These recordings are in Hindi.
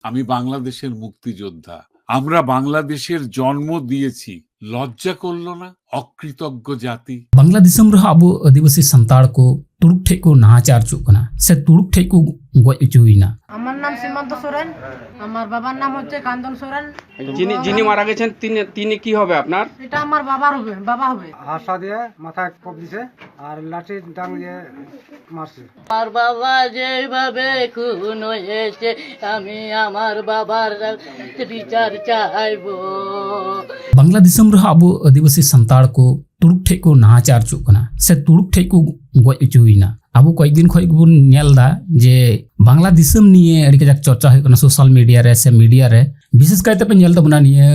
আমি বাংলাদেশের মুক্তিযোদ্ধা। আমরা বাংলাদেশের জন্ম দিয়েছি, লজ্জা করলো না অকৃতজ্ঞ জাতি? बांग्लादेशम रहा अब आदिवासी संताल को तुरुक ठेक को नाचार चुकना से तुरुक ठेक को गज उचुइना। আমার নাম সীমান্ত সোরেন, আমার বাবার নাম হচ্ছে কান্দন সোরেন। যিনি মারা গেছেন তিনি কি হবে আপনার? এটা আমার বাবা হবে। হাসা দিয়ে মাথায় কোপ দিছে আর লাঠি ডাং দিয়ে মারছে। আমার বাবা যেভাবে খুন হয়েছে আমি আমার বাবার বিচার চাইবো। बांग्लादेशम रहा अब आदिवासी संताल को तुरुक ठेक को नाचार चुकना से तुरुक ठेक को गज उचुइना। अब कई दिन खय बन नेलदा जे बांग्लादेशम निये अड़ी कजाक चर्चा होय कना सोशल मीडिया रे से मीडिया रे विशेष कायते पे नेल तबना निये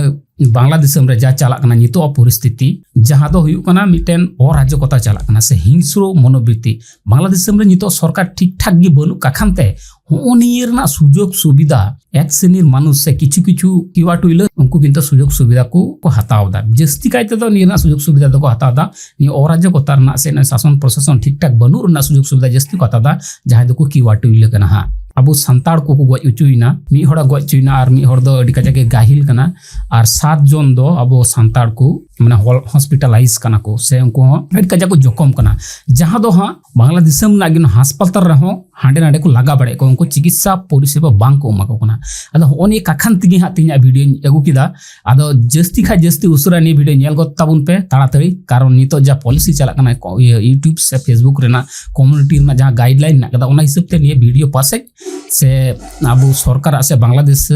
बांग्लादेशम रे जा चालक कना नितो परिस्थिति जहां दो हुयु कना मिटेन अराजकता चालक कना से हिंस्रो मनोवृत्ति बांग्लादेशम रे नितो सरकार ठीक ठाक गे बनु काखानते होनियर ना सुजोग सुविधा एक श्रेणीर मानुष से किछु किछु किवा टुइले उनको किंतु सुजोग सुविधा को हतावदा जस्ती कायते तो निरना सुजोग सुविधा दो अहतादा नि अराजकता ना से शासन प्रशासन ठीक ठाक बनु ना सुजोग सुविधा जस्ती को हतादा जहां दो को किवा टुइले कना हा अब संताल को गज उचुइना मी हड़ा गज उचुइना और मी हड़ दो अडी काजाके गाहिल कना और 7 जन दो अब संताल को माने हॉस्पिटलाइज कना को से उनको अडी काजा को जोखम कना जहां दो हा बांग्लादेशम नागिन अस्पताल रहो हांडे नाडे को लगा बड़े को उनको चिकित्सा परिसेवा बांग को एमा को कना अदो ओनी काखान तिगी हा तिना वीडियो एगु किदा अदो जस्ती खा जस्ती उसरा नि वीडियो नेल गत ताबुन पे ताड़ाताड़ी कारण नितो जा पॉलिसी चला कना यूट्यूब से फेसबुक रेना कम्युनिटी ना जहां गाइडलाइन ना कदा ओना हिसाब ते नि वीडियो पासे से अब सरकार से बांग्लादेश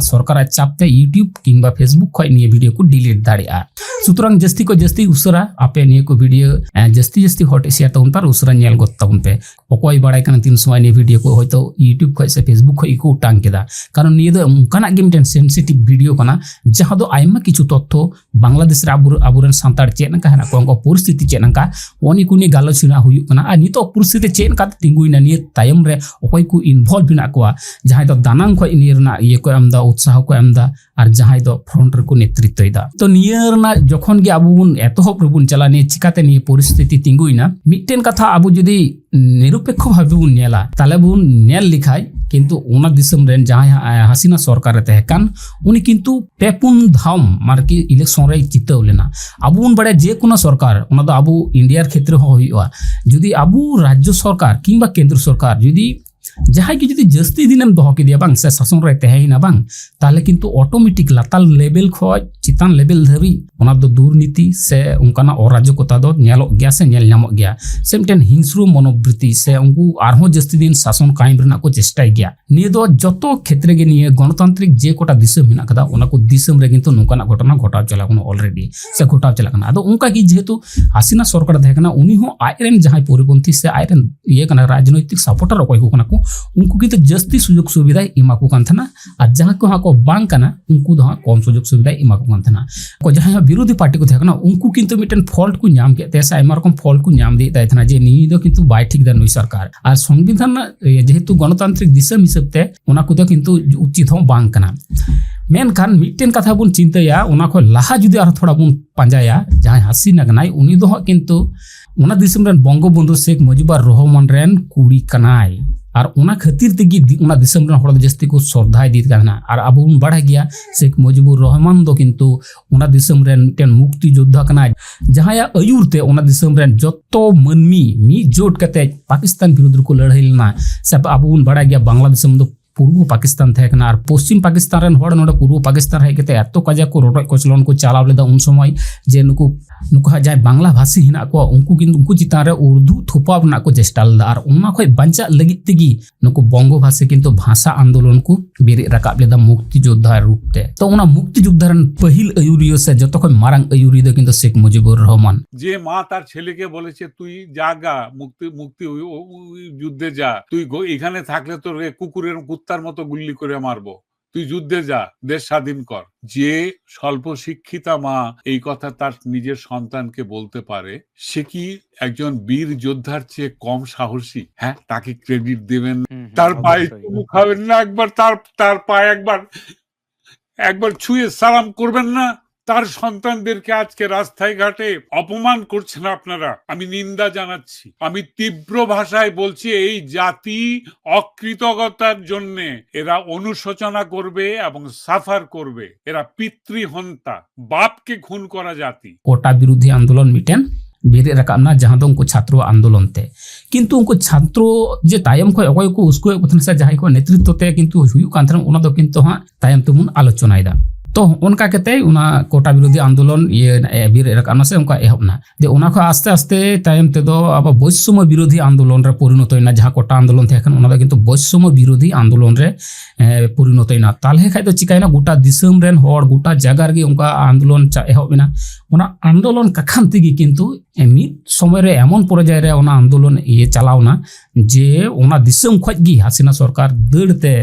सरकार चापते यूट्यूब किंबा फेसबुक खय नि वीडियो को डिलीट दाड़िया सुतरां जस्ती को जस्ती उसरा आपे नि को वीडियो जस्ती जस्ती हॉट शेयर तउन पर उसरा नेल गत ताबुन पे ओकोय बाड़ाय कना 3 समय नि वीडियो को होयतो यूट्यूब खय से फेसबुक खय को टांग केदा कारण नि दो उनकाना गेमटेन सेंसिटिव वीडियो कना जहां दो आयमा किछु तथ्य बांग्लादेश रे आबुरेन सांतार चेन का हना को परिस्थिति चेन का ओनी कुनी गालोचना हुयु कना आ नितो परिस्थिति चेन का तिंगुइना नि तायम रे ओकोय को इन्वॉल्व बिना को जहां दो दानांग खय निरना ये को एमदा उत्साह को एमदा और जहां दो फ्रंट रे को नेतृत्व इदा तो नियरना जखन गे आबुन एतहब रे बुन चला नि चिकाते नि परिस्थिति तिंगुइना मिटेन कथा आबु जदी निरपेक्ष भावे बुन नेला ताले बुन नेल लिखाय किंतु ओना दिसम रेन जहां हसीना सरकार तहकान उनी किंतु पेपुन धाम मारकी इलेक्शन रे चिताव लेना आबुन बड़े जे कोनो सरकार ओना दो आबु इंडियार क्षेत्र हो हुआ जदी आबु राज्य सरकार किंबा केंद्र सरकार जदी जहां की जदी जस्ती दिनम दो के दिया बांग से शासन रे तहेना बांग ताले किंतु ऑटोमेटिक लाताल लेवल खो चितान लेवल धरी ओना दो दुर्नीति से उनकाना अराजकता दो नेलो गया से नेल नामो गया सेमटेन हिंस्रो मनोवृत्ति से उनको आरहो जस्ती दिन शासन कायम रना को चेष्टा गया निये दो जतो क्षेत्र गे निये गणतांत्रिक जे कोटा दिसम मिना कदा ओना को दिसम रे किंतु नोकाना घटना घटाव चला कोनो ऑलरेडी से घटाव चला कना आदो उनका की जेहेतु हसीना सरकार देहकना उनी हो आयरन जहां परिपंथी से आयरन ये कना राजनैतिक सपोर्टर कोई को कना को उनको की तो जस्ती सुजोग सुविधा इमा को कांथना आ जहां को हा को बांग कना उनको दो कम सुजोग सुविधा इमा को कांथना को जहां विरोधी पार्टी को थकना उनको किंतु मिटन फॉल्ट को नाम के तेसा इमा रकम फॉल्ट को नाम दे ताइथना जे नी दो किंतु बाय ठीक दा नई सरकार आ संविधान जेहेतु गणतांत्रिक दिशा हिसाबते ओना को दो किंतु उचित हो बांग कना मेनखान मिटेन कथा बुन चिंताया ओना को लाहा जुदी आर थोड़ा बुन पांजाया जहां हसीना कनाय उनी दो किंतु ओना दिसम रेन बंगबंधु शेख मुजिबुर रहमान रेन कुड़ी कनाय और ओना खातिर तेगी ओना दिसम रेन हड़ जस्ती को श्रद्धा दी काना और अब उन बढ़ा गया शेख मुजिबुर रहमान दो किंतु ओना दिसम रेन मिटेन मुक्ति योद्धा कना जहां अयुरते ओना दिसम रेन जत्तो मनमी मी जोट कते पाकिस्तान विरुद्ध को लड़ाई लेना सब अब उन बढ़ा गया बांग्लादेशम दो पूर्व पाकिस्तान थे और पश्चिम पाकिस्तान रेन हड़ नोडे पूर्व पाकिस्तान हेज कते एतो काजा को रोटय कोचलन को चालाव लेदा उन समय जे नुकु जाय बांग्ला भाषी हिना को उनको किंतु उनको चितान रे उर्दू थोपा बना को चेष्टा लेदा और उना खय बांचा लगित तेगी नुकु बंगो भाषी किंतु भाषा आंदोलन को बेरे राकाब लेदा मुक्ति योद्धा रूपते तो उना मुक्ति योद्धा रेन पहिल अयुरियो से जतो खय मारांग अयुरी दो किंतु शेख मुजिबुर रहमान যে মা তার ছেলেকে বলেছে তুই জাগা মুক্তি যুদ্ধে যা তুই এখানে থাকলে তোর কুকুরের কুত্তার মতো গুল্লি করে মারবো তুই যুদ্ধে যা দেশ স্বাধীন কর যে স্বল্প শিক্ষিতা মা এই কথা তার নিজের সন্তানকে বলতে পারে সে কি একজন বীর যোদ্ধার চেয়ে কম সাহসী হ্যাঁ তাকে ক্রেডিট দেবেন তার পায়ে চুমু খাবেন না একবার তার পায়ে একবার ছুঁয়ে সালাম করবেন না তার সন্তানদেরকে আজকে রাস্তায় ঘাটে অপমান করছেন আপনারা। আমি নিন্দা জানাচ্ছি, আমি তীব্র ভাষায় বলছি, এই জাতি অকৃতজ্ঞতার জন্য এরা অনুশোচনা করবে এবং সাফার করবে। এরা পিতৃহন্তা, বাপকে খুন করা জাতি। कोटा विरोधी आंदोलन मिटेन बेरे रकाबना जहां दो उनको छात्रों आंदोलन ते किंतु उनको छात्रों जे तायम को अगय को उसको कथन से जहां को नेतृत्व ते किंतु हुयु कांथरम ओना दो किंतु हां तायम तुमुन आलोचना इदा तो उनका कहते उना कोटा विरोधी आंदोलन ये बीर रकाबना से उनका एहबना दे उना को आस्ते आस्ते तायम ते दो अब वैषम्य विरोधी आंदोलन रे परिणत होइना जहां कोटा आंदोलन थे एखन उना दो किंतु वैषम्य विरोधी आंदोलन रे परिणत होइना तालहे खाय दो चिकायना गोटा दिसम रेन होड़ गोटा जगह रे उनका आंदोलन एहबना उना आंदोलन कखान तेगी किंतु मिद समय रे एमन पर्याय रे उना आंदोलन ये चलावना जे उना दिसम खज गी हासिना सरकार दड़ते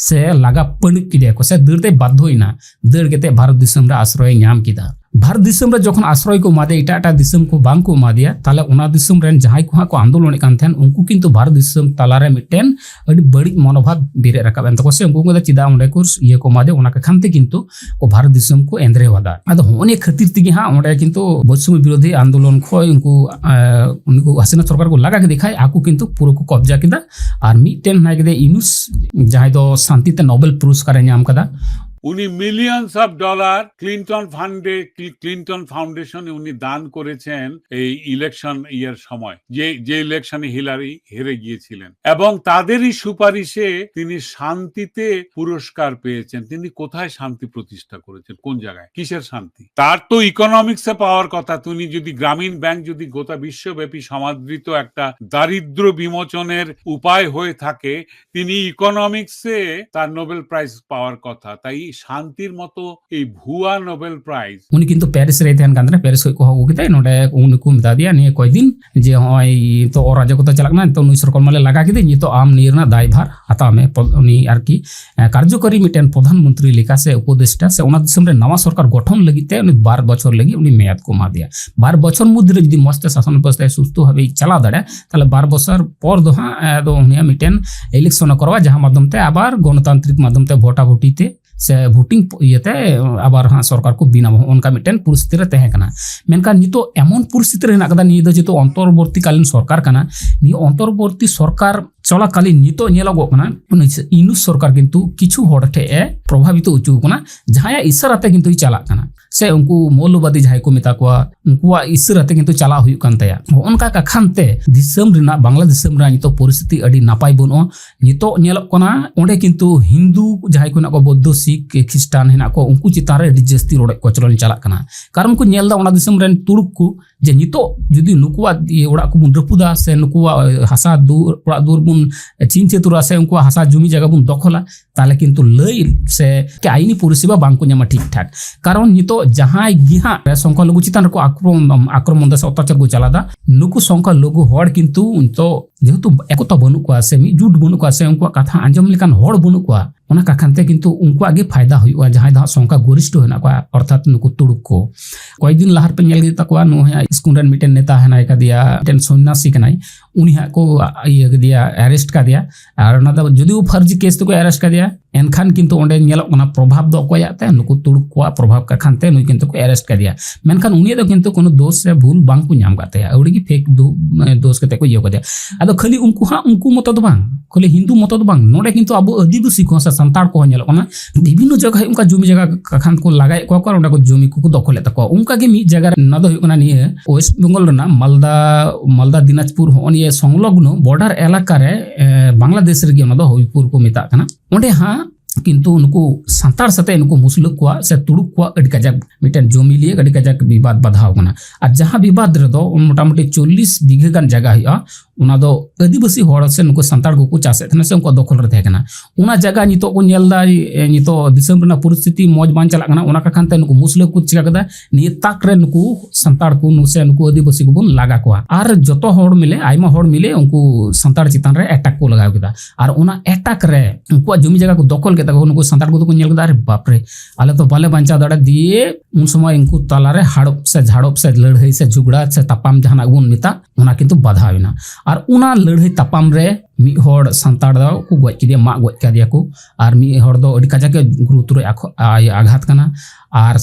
से लगा पणिक किदिया को से दड़ते बाध्य होइना दड़ केते भारत दिसम रे आश्रय ᱧᱟᱢ किदा भारत दिसम रे जखन आश्रय को मादे इटा दिसम को बांग को मादिया ताले उना दिसम रेन जहां को आंदोलन कान थेन उनको किंतु भारत दिसम तालारे मिटेन अडी बड़ी मनोभाव बिरे रकाब एन तको से उनको को चिदा उंडे को ये को मादे उना खानते किंतु को भारत दिसम को एंद्रे वादा अद होने खातिर तिगी हां उंडे किंतु वैषम्य विरोधी आंदोलन खो उनको हसीना सरकार को लगा के दिखाय आकु किंतु पूरा को कब्जा किदा और मिटेन नाय के इनुस जहां दो शांतिते नोबेल पुरस्कार ᱧᱟᱢ कदा উনি মিলিয়নস অফ ডলার ক্লিন্টন ফাউন্ডেশনে উনি দান করেছেন এই ইলেকশন ইয়ার সময়, যে ইলেকশনে হিলারি হেরে গিয়েছিলেন, এবং তাদেরই সুপারিশে তিনি শান্তিতে পুরস্কার পেয়েছেন। তিনি কোথায় শান্তি প্রতিষ্ঠা করেছেন, কোন জায়গায়, কিসের শান্তি? তার তো ইকোনমিক্সে পাওয়ার কথা। তিনি যদি গ্রামীণ ব্যাংক যদি গোটা বিশ্বব্যাপী সমাদৃত একটা দারিদ্র বিমোচনের উপায় হয়ে থাকে, তিনি ইকোনমিক্সে তার নোবেল প্রাইজ পাওয়ার কথা। তাই শান্তির মতো এই ভুয়া নোবেল প্রাইজ उनी किंतु पेरिस रे थेन कांद्रे पेरिस को हो किते नोडे उनको मिता दिया ने कोई दिन जे होय तो और राज्य को तो चलकना तो नुई सरकार माले लगा किदे नि तो आम निरना दायभार हाता में उनी आरकी कार्यकारी मिटेन प्रधानमंत्री लेखा से उपदेष्टा से उना दिसम रे नवा सरकार गठन लगिते उनी 12 बछर लगी उनी मेयाद को मा दिया 12 बछर मुद्रे जदी मस्त शासन व्यवस्था सुस्त भाबे चला दाड़े ताले 12 बछर पर दो हां दो उनी मिटेन इलेक्शन करवा जहां माध्यम ते आबार गणतांत्रिक माध्यम ते भोटा भोटीते से भोटिंग इयते आबार हाँ सरकार को बिना उनका मिटेन परिस्थिति रे तहे कना मेनका नितो एमन परिस्थिति रे नाकदा नि दो जेतो अंतर्वर्ती कालीन सरकार कना नि अंतर्वर्ती सरकार चलाकालीन नितो नेलगो कना इनुस सरकार किंतु किछु होड़े प्रभावित उचु कना जहां इशाराते किंतु चला कना से उनको मौलवादी जहां को मिता को उनको इशाराते किंतु चला हुई कान तया उनका का खानते दिसम रिना बांग्लादेशम रा नितो परिस्थिति अडी नापाय बनो नितो नेलक कना ओंडे किंतु हिंदू जहां को ना को बौद्ध सिख ख्रिस्टान हेना को उनको चितान रे जस्ती रोड कोचरल चला कना कारण को नेल दा ओना दिसम रेन तुरुक को जे नितो जदी नुकुआ ये ओड़ा को बुन रपुदा से नुकुआ हासा दूर ओड़ा दूर बुन चीन चेतुरा से उनको हासा जमी जगह बुन दखला ताले किंतु लई से के आईनी परिसेवा बांग को ᱧᱟᱢᱟ ठीक ठाक कारण नितो जहां गिहा संख्या लघु चितान को आक्रमण दा अत्याचार को चलादा नुकु संख्या लघु होड़ किंतु तो जेहेतु एकता बनु को से मी जुट बनु को से उनको कथा आंजम लेकान होड़ बनु को उना काखानते किंतु उनको आगे फायदा हुआ जहां दा संख्या गरिष्ठ हेना को अर्थात नुकु तुड़ुक को कोई दिन लहार पे नेल गिता को नो है स्कूल रेन मिटेन नेता है ना का दिया मिटेन सन्यासी कनाई उनी को ये दिया अरेस्ट का दिया और ना जदि वो फर्जी केस तो को अरेस्ट का दिया एनखान किंतु ओंडे नेलक ना प्रभाव दो को याते नुकु तुड़ुक को प्रभाव का खानते नुई किंतु को अरेस्ट का दिया मेनखान उनी दो किंतु कोनो दोष से भूल बांग को ᱧᱟᱢ गाते है औड़ी की फेक दोष कते को ये को दिया आदो खाली उनको हां उनको मत दो बांग खाली हिंदू मत दो बांग नोडे किंतु अब आदिवासी को संताल को नेलक ना विभिन्न जगह उनका जमी जगह खान को लगाए को उनका को जमी को दखल तक उनका के मी जगह ना दो हुकना नि वेस्ट बंगाल ना मालदा दिनाजपुर होन ये संलग्न बॉर्डर इलाका रे बांग्लादेश रे ना दो हबिपुर को मिता कना ओंडे हां किंतु उनको संतार सते उनको मुस्लिम को से तुड़ुक को अडी कजाक मिटन जमी लिए अडी कजाक विवाद बाधा होना और जहां विवाद रे दो मोटामोटी 40 बीघा गान जगह हुआ उना दो आदिवासी होड़ से उनको संतार को चासे थने से उनको दखल रे थेकना उना जगह नितो को नेलदा नितो दिसम रना परिस्थिति मौज बान चला कना उना का खानते उनको मुस्लिम को चिका कदा नि ताक रे उनको संतार को नुसे उनको आदिवासी को बन लगा को और जतो होड़ मिले आइमा होड़ मिले उनको संतार चितान रे अटैक को लगाव केदा और उना अटैक रे उनको जमी जगह को दखल केदा उनको संतार को नेल केदा अरे बाप रे आले तो बाले बांचा दड़ा दिए उन समय उनको तालारे हाड़प से लड़ाई से झगड़ा से तपाम जहां गुन मिता उना किंतु बाधा होना और उना लड़ाई तपाम रे मी होड़ संतार दा को गज किदिया मा गज का दिया को और मी होड़ दो अडी काजा के गुरुतर आघात कना और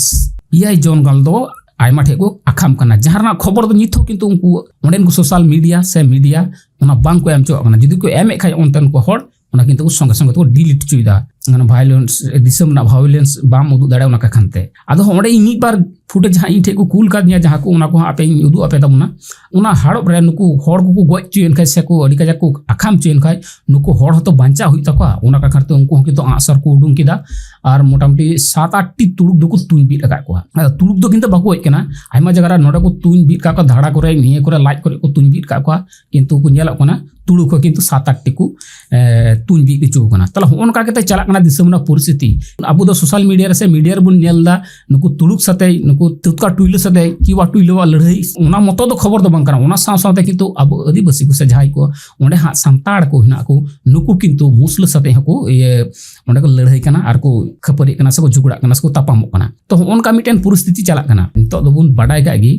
इयाय जन गल दो आयमा ठे को आखाम कना जहां खबर दो निथो किंतु उनको ओंडेन को सोशल मीडिया से मीडिया ओना बांग को एम चो कना जुदी को एम खाय ओंतन को हर ओना किंतु संगे संगे को डिलीट चुइदा भायोलेंस दिसम ना भायोलेंस बाम उदु दाड़े ओना का खनते आदो ओंडे इनी बार फुटे जहां इन ठे को कूल का दिया जहां को ओना को आपे उदु आपे तमुना ओना हाड़ो रे नुकु हड़ को गoj चुयन खाय से को अडी काजा को आखाम चुयन खाय नुकु हड़ हतो बांचा हुई तको ओना का खरते उनको किंतु आसर को उडुं किदा और मोटामुटी 7-8 टी तुड़ुक दो को तुन बीट का को तुड़ुक दो किंतु बाको गoj कना आयमा जगह नोडे को तुन बीट का धाड़ा करे निये करे लाज करे को तुन बीट का को किंतु को नेला कोना तुड़ुक को किंतु 7-8 टी को तुन बीट चो कना तला ओनका केते चला कना दिसम ना परिस्थिति अबो दो सोशल मीडिया रे से मीडिया रे बुन नेलदा नुकु तुड़ुक सते नुकु तुतका टुइलो सते किवा टुइलो लड़ाई ओना मतो दो खबर दो बंग कना ओना साव सावते किंतु अब आदिवासी को से जहाई को ओंडे हा संताड़ को हिना को नुकु किंतु मुस्ल सते हको ये ओंडे को लड़ाई कना आर को खपरी कना से को झुगड़ा कना से को तापामो कना तो ओनका मिटेन परिस्थिति चला कना नितो दो बुन बाडाय गागी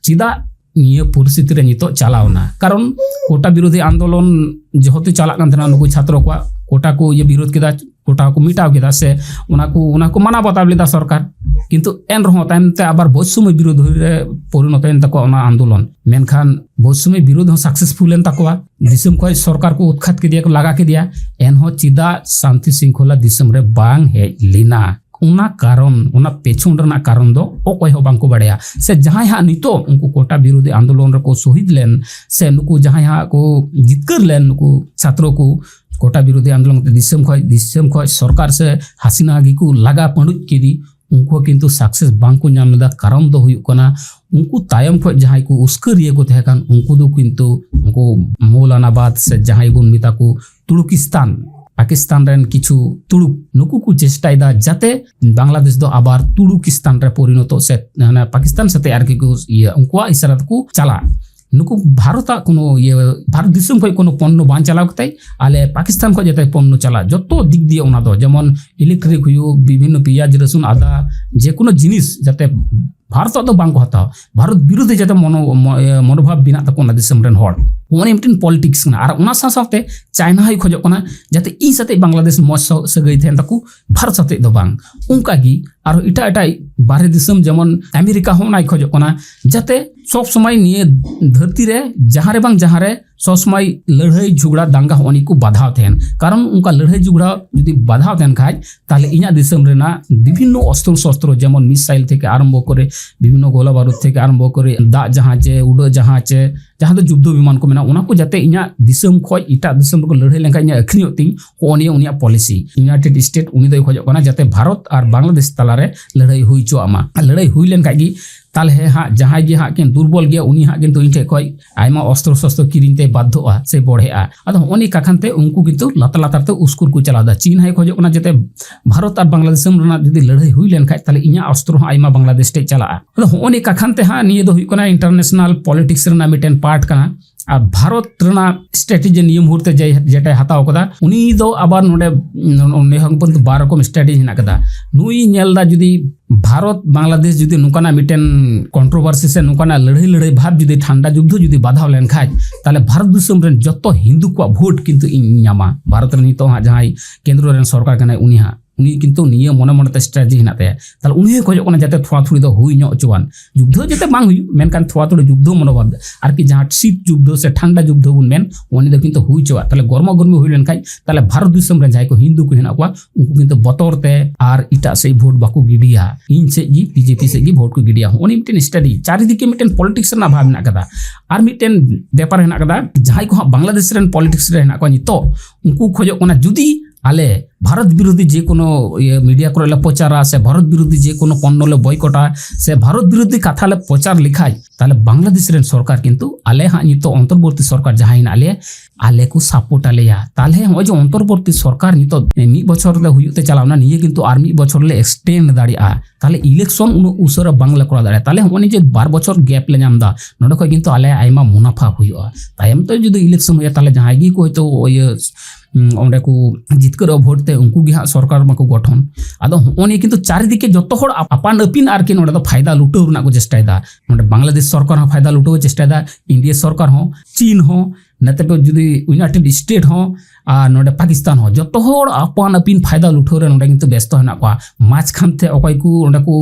चिदा निये परिस्थिति रे नितो चलावना कारण कोटा विरोधी आंदोलन जेहेतु चला कान थना नुकु छात्र को कोटा को ये विरोध किदा कोटा को मिटाव किदा से उना को माना बताव लेदा सरकार किंतु एन रहो टाइम ते आबार बहुत समय विरोध रे परिणत एन तको ओना आंदोलन मेनखान बहुत समय विरोध हो सक्सेसफुल एन तको दिसम को सरकार को उत्खात के दिया को लगा के दिया एन हो चिदा शांति श्रृंखला दिसम रे बांग हे लीना उना कारण उना पेछुन रना कारण दो ओकोय हो बांको बड़या से जहां हा नितो उनको कोटा विरोधी आंदोलन रे को शहीद लेन से नुकु जहां हा को जितकर लेन नुकु छात्रों को कोटा विरोधी आंदोलन दिसम खो सरकार से हसीना गी को लगा पंडुज केदी उनको किंतु सक्सेस बांको नामदा कारण दो हुयु कना उनको तायम खो जहां को उस्करिए को तहकान उनको दो किंतु उनको मौलानाबाद से जहां बुन मिता को तुर्किस्तान पाकिस्तान रेन किछु तुड़ुक नुकु को चेष्टायदा जाते बांग्लादेश दो आबार तुर्किस्तान रे परिणत से पाकिस्तान से तैयार की को ये उनको इशारा को चला नुकु भारत कोनो ये भारत दिसम को कोनो पण्य बां चलाव कतै आले पाकिस्तान को जते पण्य चला जतो दिक दिए ओना दो जेमन इलेक्ट्रिक हुयो विभिन्न पियाज रसुन आदा जे कोनो जिनिस जते भारत दो बांग को हता भारत विरोधी जते मनोभाव बिना तको ना दिसम रेन हड़ ओने मिटन पॉलिटिक्स ना आर ओना साथे चाइना हाई खोजो कना जते ई साथे बांग्लादेश मस सगई थेन तको भारत साथे दो बांग उनका गी आरो इटा इटा बाहर दिसम जेमन अमेरिका हो नाई खोजो कना जते सब समय निये धरती रे जहां रे सब समय लड़ाई झगड़ा दांगा होनी को बाधा थेन कारण उनका लड़ाई झगड़ा यदि बाधा थेन खाय ताले इना दिसम रेना विभिन्न अस्त्र शस्त्र जेमन मिसाइल थेके आरंभ करे विभिन्न गोला बारूद थेके आरंभ करे दा जहाजे उड़ जहाजे जहां दो युद्ध विमान को मेना उना को जाते इना दिसम खय इटा दिसम को लड़ाई लेंका इना अखरियो तिंग ओनिया उनिया पॉलिसी यूनाइटेड स्टेट उनी दो खोजो कना जाते भारत और बांग्लादेश तला रे लड़ाई हुई चो आमा लड़ाई हुई लेन कागी ताले हाँ जहां गे हाँ किन दुर्बल गया उनी हाँ किंतु इनठे खय आयमा अस्त्र शस्त्र किरिनते बाध्योआ से बढ़ेआ आदो ओनी काखनते उनको किंतु लाता लातारते उस्कुर को चलादा चीन हाय खोजो कना जते भारत और बांग्लादेश रना यदि लड़ाई हुई लेन खाय ताले इना अस्त्र हाँ आयमा बांग्लादेश ते चला आदो ओनी काखनते हाँ निये दो हुई कना इंटरनेशनल पॉलिटिक्स रना मिटेन पार्ट कना और भारत रना स्ट्रेटेजी नियम हुरते जेटे हताव कदा उनी दो आबार नोडे नेहंपन बार रकम स्ट्रेटेजी हिना कदा नुई नेलदा जुदी भारत बांग्लादेश जुदी नुकाना मिटेन कंट्रोवर्सी से नुकाना लड़ाई भाव जुदी ठंडा युद्ध जुदी बाधा लेन खाय ताले भारत दिसम रेन जतो हिंदू को वोट किंतु इन्यामा भारत रेन तो जहां केंद्र रेन सरकार कना उनी किंतु निये मने मने स्ट्रेटेजी हिना ते ताले उनी खोजो कना जाते थोड़ा थोड़ी दो हुई नो चुवान युद्ध जते बांग हुई मेनकान थोड़ा थोड़ी युद्ध मनोभाव आर कि जहां शीत युद्ध से ठंडा युद्ध बुन मेन उनी दो किंतु हुई चुवा ताले गर्मा गर्मी हुई लेन खाय ताले भारत दिसम रेन जाय को हिंदू को हिना को उनको किंतु बतौर ते आर इटा से वोट बाको गिडिया इन से जी बीजेपी से जी वोट को गिडिया उनी मिटेन स्टडी चारिदिके मिटेन पॉलिटिक्स ना भाव ना कदा आर मिटेन व्यापार हिना कदा जाय को बांग्लादेश रेन पॉलिटिक्स रे हिना को नितो उनको खोजो कना जुदी आले भारत विरोधी जे कोनो मीडिया को प्रचारा से भारत विरोधी जे कोनो पण्य बयकटा से भारत विरोधी कथा ले प्रचार लिखाय ताले बांग्लादेश रेन सरकार किंतु आले हाँ नितो अंतर्वर्ती सरकार जहां आले को सपोर्ट आलेया ताले हो जो अंतर्वर्ती सरकार नितो मी बछर ले हुयुते चलावना निये किंतु आर मी बछर ले एक्सटेंड दाड़िया ताले इलेक्शन उन उसरा बांग्ला करा दाड़े ताले होनी जे 12 बछर गैप ले नामदा नोडे खय किंतु आले आयमा मुनाफा हुयुआ तायम तो जदि इलेक्शन होया ताले जहां गी को तो ओंडे को जितकर भोटते उनको गी हाँ सरकार माको गठन आदो होनी किंतु चारिदिके जतो हड़ आपान अपिन आर कि नोडे दो फायदा लुटाव रना को चेष्टायदा नोडे बांग्लादेश सरकार हो फायदा लुटाव चेष्टायदा इंडिया सरकार हो चीन हो नते पे जुदी यूनाइटेड स्टेट हो और नोडे पाकिस्तान हो जो हर अपन अपिन फायदा लुठो रे नोडे किंतु व्यस्त हेना को माछ खानते अकय को ओंडे को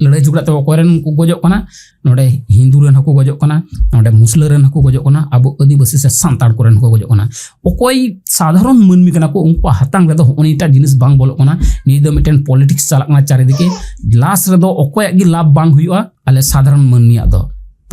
लड़ाई झगड़ा ते अकय रेन को गजो कना नोडे हिंदू रेन हको गजो कना नोडे मुस्लिम रेन हको गजो कना अब आदिवासी से सांताड़ को रेन हको गजो कना अकय साधारण मानमी कना को उनको हातांग रे दो ओनिटा जिनिस बांग बोलो कना नि दो मिटेन पॉलिटिक्स चालकना चारिदिके लास्ट रे दो अकय गी लाभ बांग हुआ आले साधारण मानमी दो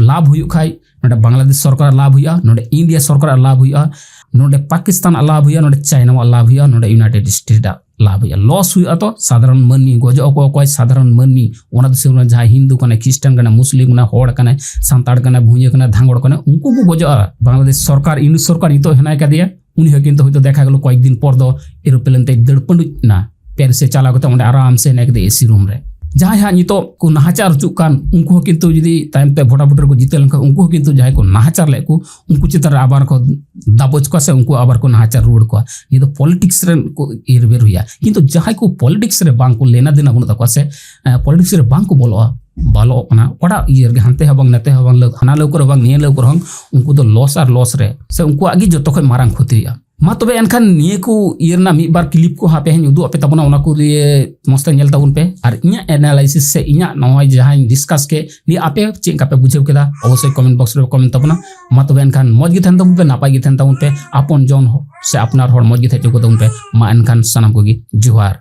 लाभ हुई खाई नोडे बांग्लादेश सरकार लाभ हुआ नोडे इंडिया सरकार लाभ हुआ नोडे पाकिस्तान लाभ हुआ नोडे चाइना लाभ हुआ नोडे यूनाइटेड स्टेट लाभ हुआ लॉस हुआ तो साधारण मानमी गजो अकय साधारण मानमी ओना दिसम जहां हिंदू कने क्रिश्चियन कने मुस्लिम कने होड़ कने सांताड़ कने भुंजे कने धांगड़ कने उनको को गजो बांग्लादेश सरकार इन सरकार नितो हेना कादिया उनी हो किंतु होइतो देखा गेलो कয়েক दिन पर दो एरोप्लेन ते दड़पंडु ना पेरिस से चला गते ओंडे आराम से नेक दे एसी रूम रे जहां हाँ नितो को नाहाचार चुक कान उनको किंतु जुदी टाइम पे भोटा भोटर को जीते लंका उनको किंतु जहां को नाहाचार ले को उनको चितर आबार को दाबोज को से उनको आबार को नाहाचार रोड को ये तो पॉलिटिक्स रे को इरबेर हुआ किंतु जहां को पॉलिटिक्स रे बांग को लेना देना बन तको से पॉलिटिक्स रे बांग को बोलो बालो कना कोडा ईयर गे हनते हबंग नते हबंग हना लौकर हबंग निये लौकर हंग उनको तो लॉस और लॉस रे से उनको आगे जो तो मारंग क्षति मा तबे एनखान निये को इयरना मी बार क्लिप को हापे हन उदु अपे तबना ओना को लिए मस्त नेल ताबुन पे और इया एनालिसिस से इया नय जहां डिस्कस के नि आपे चेक कापे बुझेव केदा अवश्य कमेंट बॉक्स रे कमेंट तबना मा तबे एनखान मौज गे थन ताबुन पे नापाय गे थन ताबुन पे आपन जन हो से अपनार हर मौज गे थे को ताबुन पे मा एनखान सनम को गे जोहार